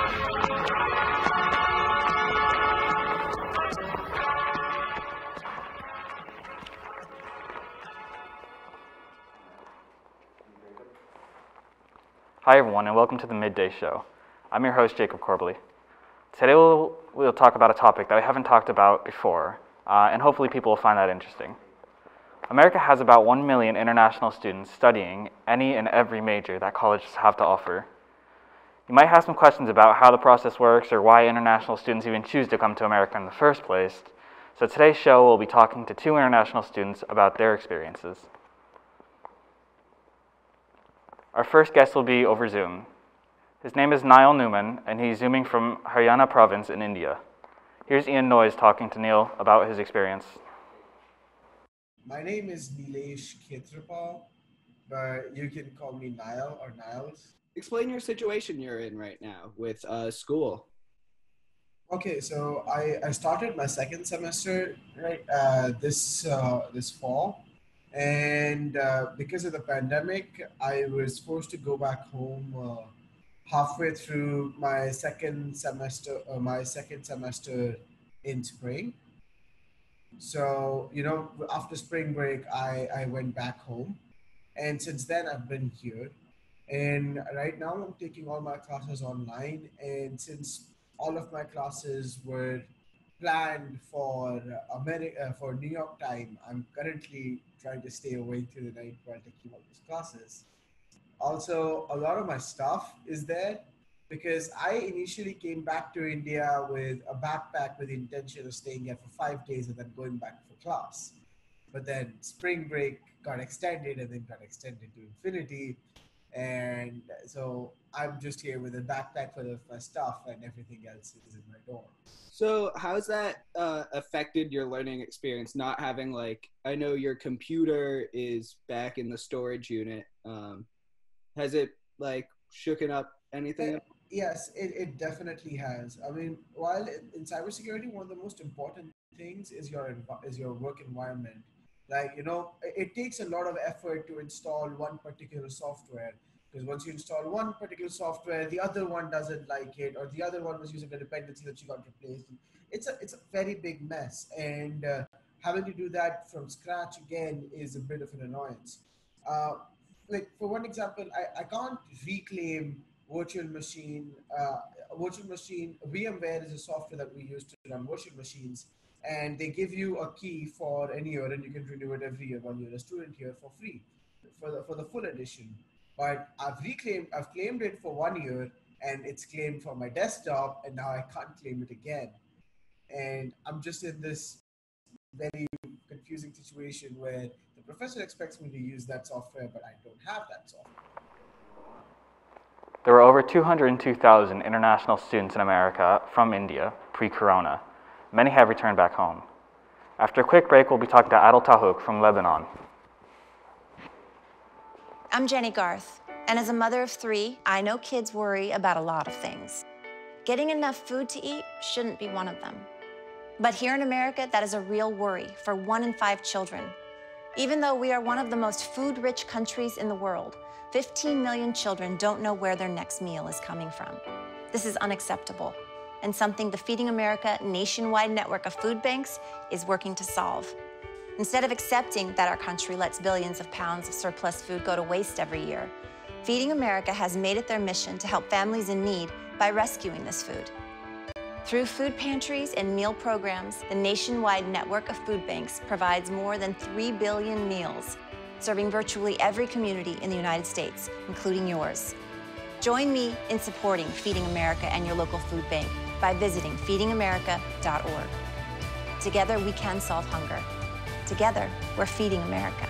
Hi everyone, and welcome to the Midday Show. I'm your host, Jaycob. Today we'll talk about a topic that we haven't talked about before, and hopefully people will find that interesting. America has about 1 million international students studying any and every major that colleges have to offer. You might have some questions about how the process works or why international students even choose to come to America in the first place. So today's show we'll be talking to 2 international students about their experiences. Our first guest will be over Zoom. His name is Niall Newman, and he's Zooming from Haryana province in India. Here's Ian Noyes talking to Neil about his experience. My name is Nilesh Khetrapal, but you can call me Niall or Niles. Explain your situation you're in right now with school. Okay, so I started my second semester this fall. And because of the pandemic, I was forced to go back home halfway through my second semester in spring. So, after spring break, I went back home. And since then, I've been here. And right now, I'm taking all my classes online. And since all of my classes were planned for for New York time, I'm currently trying to stay awake through the night while taking all these classes. Also, a lot of my stuff is there because I initially came back to India with a backpack with the intention of staying here for 5 days and then going back for class. But then spring break got extended and then got extended to infinity. And so I'm just here with a backpack full of my stuff and everything else is in my dorm. So how's that affected your learning experience, not having, I know your computer is back in the storage unit. Has it, shooken up anything? Yes, it definitely has. I mean, while in cybersecurity, one of the most important things is your work environment. It takes a lot of effort to install one particular software. Because once you install one particular software, the other one doesn't like it, or the other one was using a dependency that you got replaced. It's a very big mess, and having to do that from scratch again is a bit of an annoyance. For one example, I can't reclaim virtual machine. VMware is a software that we use to run virtual machines, and they give you a key for any year, and you can renew it every year while you're a student here for free, for the full edition. But I've claimed it for 1 year, and it's claimed for my desktop, and now I can't claim it again. And I'm just in this very confusing situation where the professor expects me to use that software, but I don't have that software. There were over 202,000 international students in America from India pre-corona. Many have returned back home. After a quick break, we'll be talking to Adel Tahouk from Lebanon. I'm Jenny Garth, and as a mother of 3, I know kids worry about a lot of things. Getting enough food to eat shouldn't be one of them. But here in America, that is a real worry for 1 in 5 children. Even though we are one of the most food-rich countries in the world, 15 million children don't know where their next meal is coming from. This is unacceptable, and something the Feeding America nationwide network of food banks is working to solve. Instead of accepting that our country lets billions of pounds of surplus food go to waste every year, Feeding America has made it their mission to help families in need by rescuing this food. Through food pantries and meal programs, the nationwide network of food banks provides more than 3 billion meals, serving virtually every community in the United States, including yours. Join me in supporting Feeding America and your local food bank by visiting feedingamerica.org. Together, we can solve hunger. Together, we're feeding America.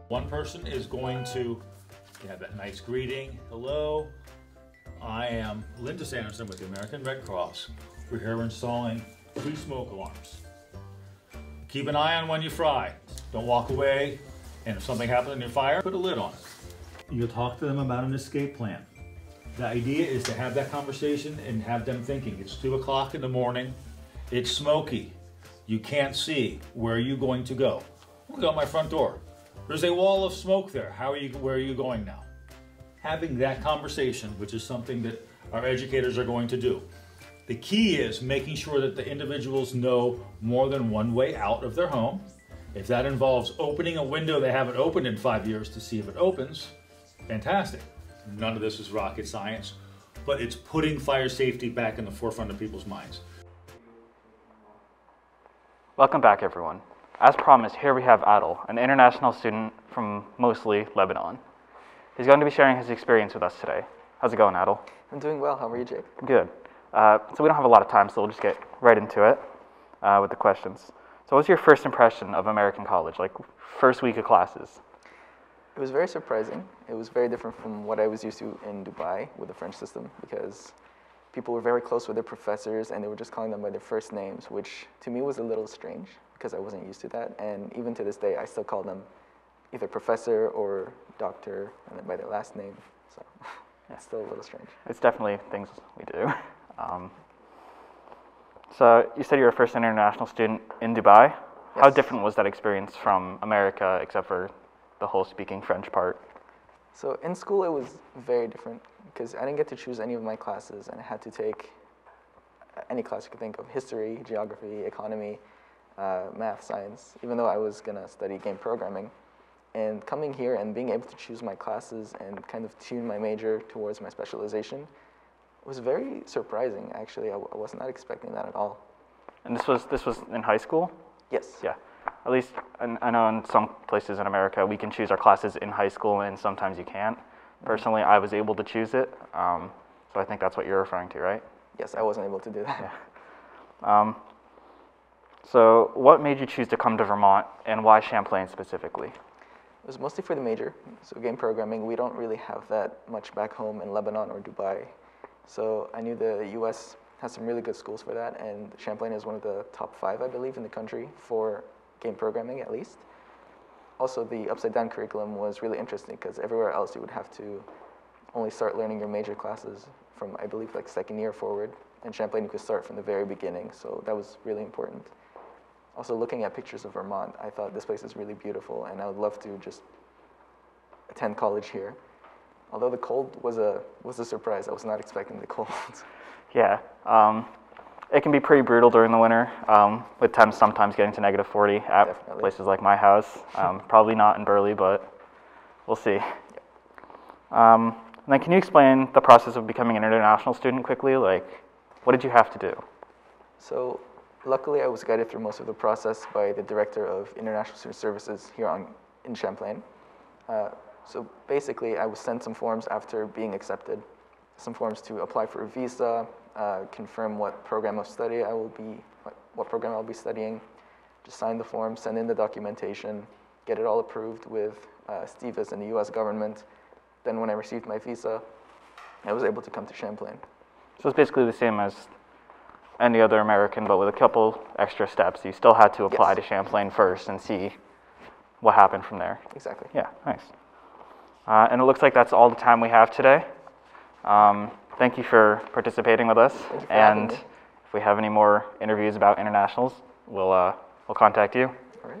One person is going to have that nice greeting. Hello, I am Linda Sanderson with the American Red Cross. We're here installing 3 smoke alarms. Keep an eye on when you fry. Don't walk away, and if something happens in your fire, put a lid on it. You'll talk to them about an escape plan. The idea is to have that conversation and have them thinking, it's 2 o'clock in the morning, it's smoky, you can't see, where are you going to go? I'll go out my front door. There's a wall of smoke there. Where are you going now? Having that conversation, which is something that our educators are going to do. The key is making sure that the individuals know more than one way out of their home. If that involves opening a window they haven't opened in 5 years to see if it opens, fantastic. None of this is rocket science, but it's putting fire safety back in the forefront of people's minds. Welcome back, everyone. As promised, here we have Adil, an international student from mostly Lebanon. He's going to be sharing his experience with us today. How's it going, Adil? I'm doing well. How are you, Jake? Good. So we don't have a lot of time, so we'll just get right into it with the questions. So what's your first impression of American college, like first week of classes? It was very surprising. It was very different from what I was used to in Dubai with the French system, because people were very close with their professors and they were just calling them by their first names, which to me was a little strange because I wasn't used to that. And even to this day, I still call them either professor or doctor and then by their last name. So it's still a little strange. It's definitely things we do. So you said you were a first international student in Dubai. Yes. How different was that experience from America, except for the whole speaking French part? So in school, it was very different because I didn't get to choose any of my classes, and I had to take any class you could think of: history, geography, economy, math, science, even though I was going to study game programming. And coming here and being able to choose my classes and kind of tune my major towards my specialization was very surprising, actually. I was not expecting that at all. And this was in high school? Yes. Yeah. At least I know in some places in America we can choose our classes in high school and sometimes you can't. Personally, I was able to choose it, so I think that's what you're referring to, right? Yes, I wasn't able to do that. Yeah. So what made you choose to come to Vermont, and why Champlain specifically? It was mostly for the major. So game programming, we don't really have that much back home in Lebanon or Dubai. So I knew the US has some really good schools for that, and Champlain is one of the top 5, I believe, in the country for game programming, at least. Also, the upside-down curriculum was really interesting because everywhere else you would have to only start learning your major classes from, I believe, like second year forward. And Champlain, you could start from the very beginning, so that was really important. Also, looking at pictures of Vermont, I thought this place is really beautiful, and I would love to just attend college here. Although the cold was a surprise. I was not expecting the cold. Yeah. It can be pretty brutal during the winter, with temps sometimes getting to -40 at Definitely. places like my house. Probably not in Burley, but we'll see. Then can you explain the process of becoming an international student quickly? Like, what did you have to do? So luckily, I was guided through most of the process by the director of International Student Services here in Champlain. So basically, I was sent some forms after being accepted, some forms to apply for a visa, confirm what program of study what program I'll be studying, just sign the form, send in the documentation, get it all approved with STIVIS and the U.S. government. Then when I received my visa, I was able to come to Champlain. So it's basically the same as any other American, but with a couple extra steps. You still had to apply Yes. to Champlain first and see what happened from there. Exactly. Yeah, nice. And it looks like that's all the time we have today. Thank you for participating with us. Thank you for having And me. if we have any more interviews about internationals, we'll contact you. All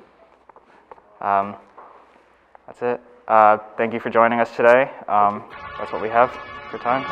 right. That's it. Thank you for joining us today. That's what we have for time.